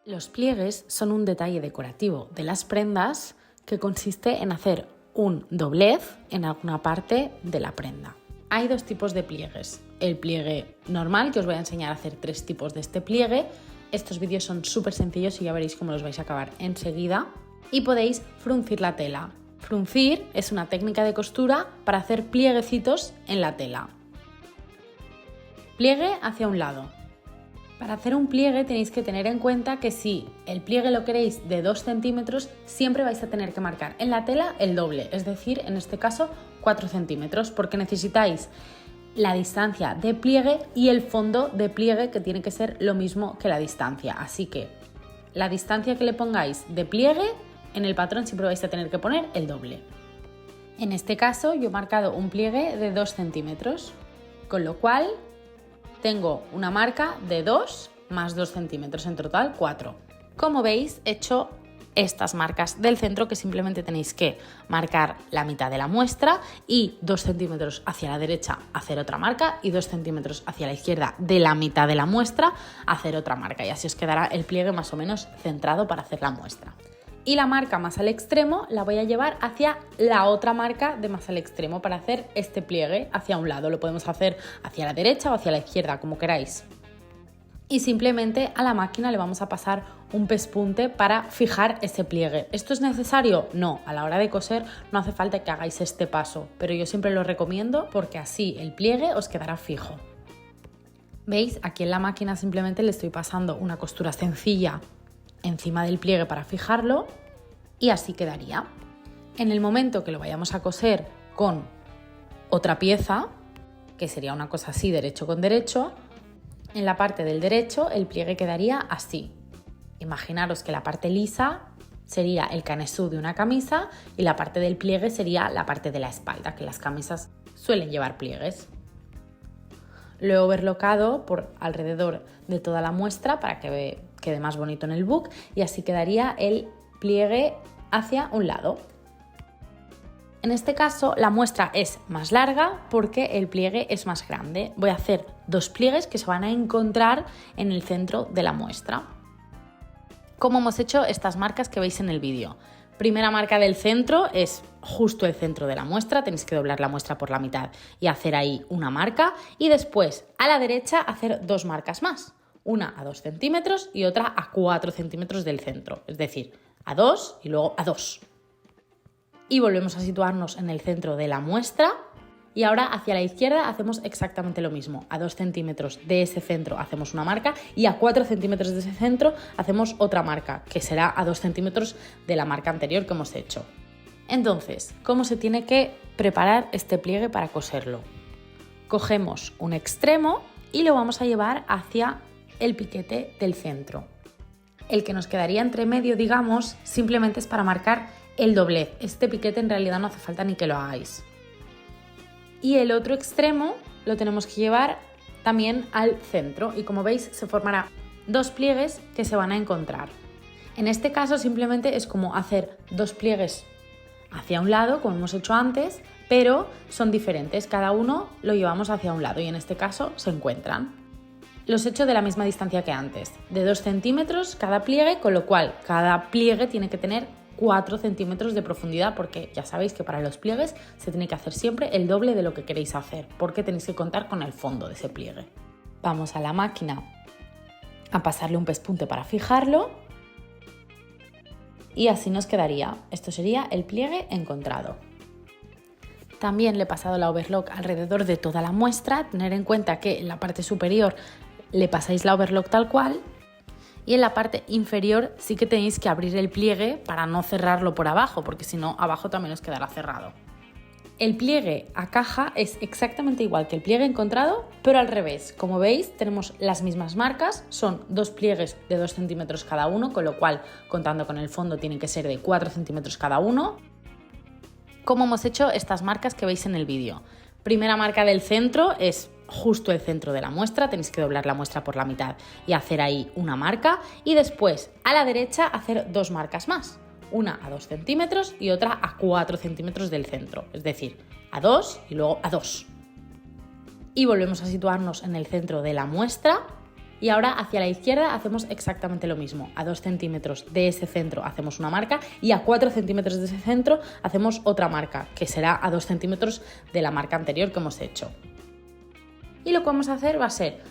Los pliegues son un detalle decorativo de las prendas que consiste en hacer un doblez en alguna parte de la prenda. Hay dos tipos de pliegues. El pliegue normal, que os voy a enseñar a hacer 3 tipos de este pliegue. Estos vídeos son súper sencillos y ya veréis cómo los vais a acabar enseguida. Y podéis fruncir la tela. Fruncir es una técnica de costura para hacer plieguecitos en la tela. Pliegue hacia un lado. Para hacer un pliegue tenéis que tener en cuenta que si el pliegue lo queréis de 2 centímetros, siempre vais a tener que marcar en la tela el doble, es decir, en este caso 4 centímetros, porque necesitáis la distancia de pliegue y el fondo de pliegue, que tiene que ser lo mismo que la distancia. Así que la distancia que le pongáis de pliegue, en el patrón siempre vais a tener que poner el doble. En este caso yo he marcado un pliegue de 2 centímetros, con lo cual tengo una marca de 2 más 2 centímetros, en total 4. Como veis, he hecho estas marcas del centro, que simplemente tenéis que marcar la mitad de la muestra y 2 centímetros hacia la derecha hacer otra marca y 2 centímetros hacia la izquierda de la mitad de la muestra hacer otra marca, y así os quedará el pliegue más o menos centrado para hacer la muestra. Y la marca más al extremo la voy a llevar hacia la otra marca de más al extremo para hacer este pliegue hacia un lado. Lo podemos hacer hacia la derecha o hacia la izquierda, como queráis. Y simplemente a la máquina le vamos a pasar un pespunte para fijar ese pliegue. ¿Esto es necesario? No, a la hora de coser no hace falta que hagáis este paso, pero yo siempre lo recomiendo porque así el pliegue os quedará fijo. ¿Veis? Aquí en la máquina simplemente le estoy pasando una costura sencilla encima del pliegue para fijarlo y así quedaría. En el momento que lo vayamos a coser con otra pieza, que sería una cosa así, derecho con derecho, en la parte del derecho el pliegue quedaría así. Imaginaros que la parte lisa sería el canesú de una camisa y la parte del pliegue sería la parte de la espalda, que las camisas suelen llevar pliegues. Lo he overlockado por alrededor de toda la muestra para que quede más bonito en el book, y así quedaría el pliegue hacia un lado. En este caso la muestra es más larga porque el pliegue es más grande. Voy a hacer 2 pliegues que se van a encontrar en el centro de la muestra. ¿Cómo hemos hecho estas marcas que veis en el vídeo? Primera marca del centro es justo el centro de la muestra, tenéis que doblar la muestra por la mitad y hacer ahí una marca, y después a la derecha hacer 2 marcas más, una a 2 centímetros y otra a 4 centímetros del centro, es decir, a 2 y luego a 2. Y volvemos a situarnos en el centro de la muestra y ahora hacia la izquierda hacemos exactamente lo mismo, a 2 centímetros de ese centro hacemos una marca y a 4 centímetros de ese centro hacemos otra marca, que será a 2 centímetros de la marca anterior que hemos hecho. Entonces, ¿cómo se tiene que preparar este pliegue para coserlo? Cogemos un extremo y lo vamos a llevar hacia el piquete del centro. El que nos quedaría entre medio, digamos, simplemente es para marcar el doblez. Este piquete en realidad no hace falta ni que lo hagáis. Y el otro extremo lo tenemos que llevar también al centro, y como veis se formará 2 pliegues que se van a encontrar. En este caso simplemente es como hacer 2 pliegues hacia un lado, como hemos hecho antes, pero son diferentes, cada uno lo llevamos hacia un lado y en este caso se encuentran. Los he hecho de la misma distancia que antes, de 2 centímetros cada pliegue, con lo cual cada pliegue tiene que tener 4 centímetros de profundidad, porque ya sabéis que para los pliegues se tiene que hacer siempre el doble de lo que queréis hacer, porque tenéis que contar con el fondo de ese pliegue. Vamos a la máquina a pasarle un pespunte para fijarlo y así nos quedaría. Esto sería el pliegue encontrado. También le he pasado la overlock alrededor de toda la muestra. Tener en cuenta que en la parte superior le pasáis la overlock tal cual, y en la parte inferior sí que tenéis que abrir el pliegue para no cerrarlo por abajo, porque si no, abajo también os quedará cerrado. El pliegue a caja es exactamente igual que el pliegue encontrado, pero al revés. Como veis, tenemos las mismas marcas, son 2 pliegues de 2 centímetros cada uno, con lo cual, contando con el fondo, tienen que ser de 4 centímetros cada uno. ¿Cómo hemos hecho estas marcas que veis en el vídeo? Primera marca del centro es justo el centro de la muestra, tenéis que doblar la muestra por la mitad y hacer ahí una marca, y después a la derecha hacer 2 marcas más, una a 2 centímetros y otra a 4 centímetros del centro, es decir, a 2 y luego a 2. Y volvemos a situarnos en el centro de la muestra Y ahora hacia la izquierda hacemos exactamente lo mismo. A 2 centímetros de ese centro hacemos una marca y a 4 centímetros de ese centro hacemos otra marca, que será a 2 centímetros de la marca anterior que hemos hecho. Y lo que vamos a hacer va a ser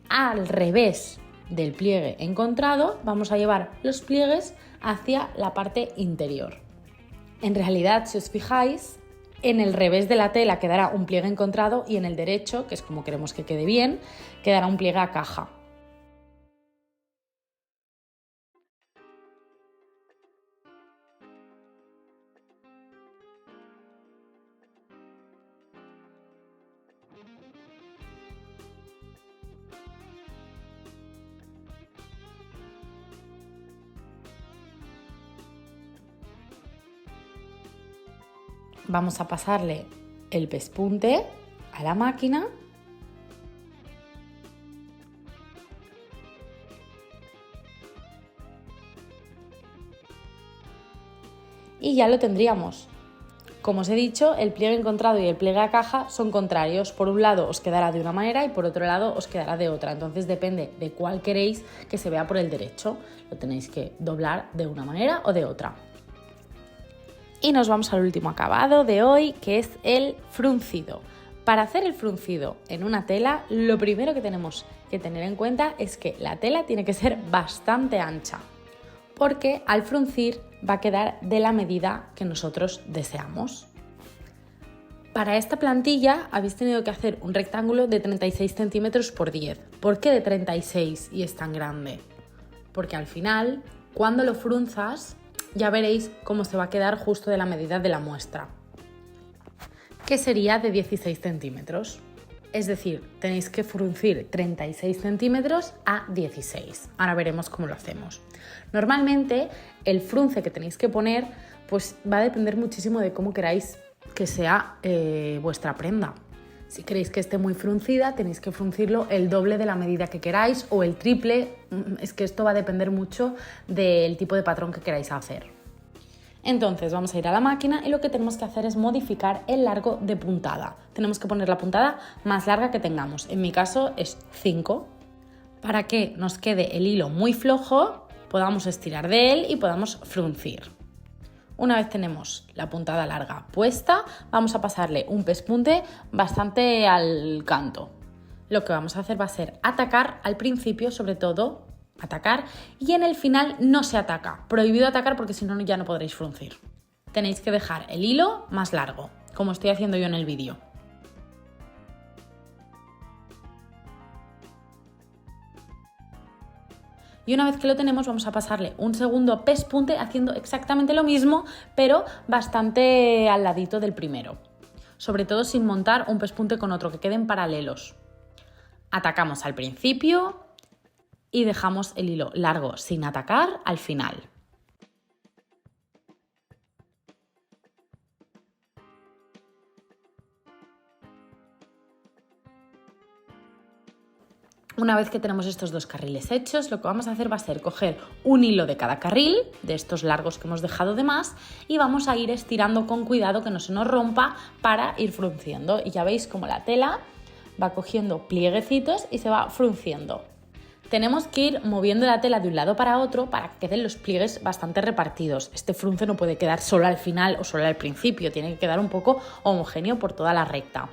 al revés del pliegue encontrado, vamos a llevar los pliegues hacia la parte interior. En realidad, si os fijáis, en el revés de la tela quedará un pliegue encontrado y en el derecho, que es como queremos que quede bien, quedará un pliegue a caja. Vamos a pasarle el pespunte a la máquina y ya lo tendríamos. Como os he dicho, el pliegue encontrado y el pliegue a caja son contrarios. Por un lado os quedará de una manera y por otro lado os quedará de otra. Entonces depende de cuál queréis que se vea por el derecho. Lo tenéis que doblar de una manera o de otra. Y nos vamos al último acabado de hoy, que es el fruncido. Para hacer el fruncido en una tela, lo primero que tenemos que tener en cuenta es que la tela tiene que ser bastante ancha, porque al fruncir va a quedar de la medida que nosotros deseamos. Para esta plantilla habéis tenido que hacer un rectángulo de 36 centímetros por 10. ¿Por qué de 36 y es tan grande? Porque al final, cuando lo frunzas, ya veréis cómo se va a quedar justo de la medida de la muestra, que sería de 16 centímetros. Es decir, tenéis que fruncir 36 centímetros a 16. Ahora veremos cómo lo hacemos. Normalmente el frunce que tenéis que poner pues va a depender muchísimo de cómo queráis que sea vuestra prenda. Si queréis que esté muy fruncida, tenéis que fruncirlo el doble de la medida que queráis o el triple. Es que esto va a depender mucho del tipo de patrón que queráis hacer. Entonces vamos a ir a la máquina y lo que tenemos que hacer es modificar el largo de puntada. Tenemos que poner la puntada más larga que tengamos. En mi caso es 5. Para que nos quede el hilo muy flojo, podamos estirar de él y podamos fruncir. Una vez tenemos la puntada larga puesta, vamos a pasarle un pespunte bastante al canto. Lo que vamos a hacer va a ser atacar al principio, sobre todo, atacar, y en el final no se ataca. Prohibido atacar porque si no ya no podréis fruncir. Tenéis que dejar el hilo más largo, como estoy haciendo yo en el vídeo. Y una vez que lo tenemos vamos a pasarle un segundo pespunte haciendo exactamente lo mismo, pero bastante al ladito del primero. Sobre todo sin montar un pespunte con otro, que queden paralelos. Atacamos al principio y dejamos el hilo largo sin atacar al final. Una vez que tenemos estos dos carriles hechos, lo que vamos a hacer va a ser coger un hilo de cada carril, de estos largos que hemos dejado de más, y vamos a ir estirando con cuidado que no se nos rompa para ir frunciendo. Y ya veis cómo la tela va cogiendo plieguecitos y se va frunciendo. Tenemos que ir moviendo la tela de un lado para otro para que queden los pliegues bastante repartidos. Este frunce no puede quedar solo al final o solo al principio, tiene que quedar un poco homogéneo por toda la recta.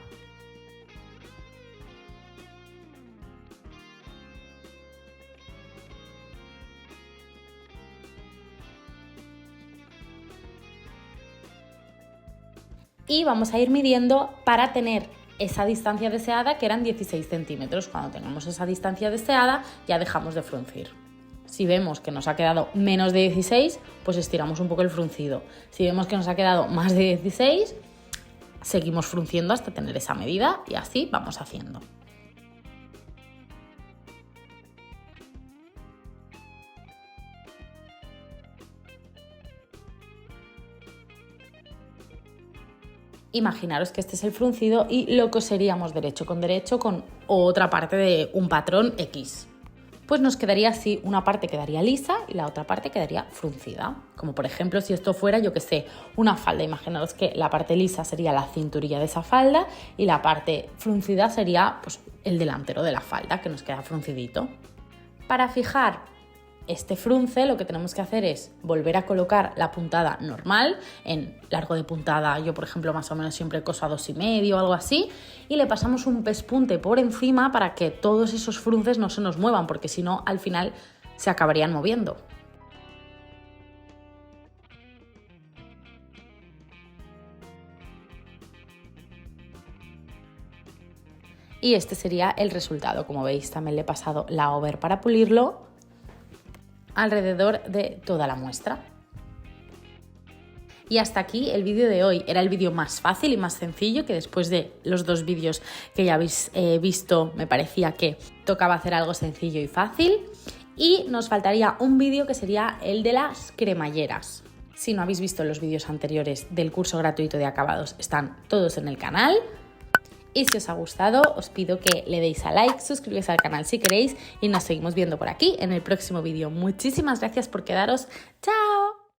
Y vamos a ir midiendo para tener esa distancia deseada, que eran 16 centímetros. Cuando tengamos esa distancia deseada ya dejamos de fruncir. Si vemos que nos ha quedado menos de 16, pues estiramos un poco el fruncido. Si vemos que nos ha quedado más de 16, seguimos frunciendo hasta tener esa medida y así vamos haciendo. Imaginaros que este es el fruncido y lo coseríamos derecho con otra parte de un patrón X. Pues nos quedaría así, una parte quedaría lisa y la otra parte quedaría fruncida. Como por ejemplo si esto fuera, yo que sé, una falda. Imaginaros que la parte lisa sería la cinturilla de esa falda y la parte fruncida sería pues, el delantero de la falda, que nos queda fruncidito. Para fijar este frunce lo que tenemos que hacer es volver a colocar la puntada normal, en largo de puntada yo por ejemplo más o menos siempre coso a 2,5 o algo así, y le pasamos un pespunte por encima para que todos esos frunces no se nos muevan, porque si no al final se acabarían moviendo. Y este sería el resultado. Como veis, también le he pasado la over para pulirlo alrededor de toda la muestra. Y hasta aquí el vídeo de hoy. Era el vídeo más fácil y más sencillo, que después de los 2 vídeos que ya habéis visto me parecía que tocaba hacer algo sencillo y fácil. Y nos faltaría un vídeo que sería el de las cremalleras. Si no habéis visto los vídeos anteriores del curso gratuito de acabados, están todos en el canal. Y si os ha gustado, os pido que le deis a like, suscribáis al canal si queréis y nos seguimos viendo por aquí en el próximo vídeo. Muchísimas gracias por quedaros. ¡Chao!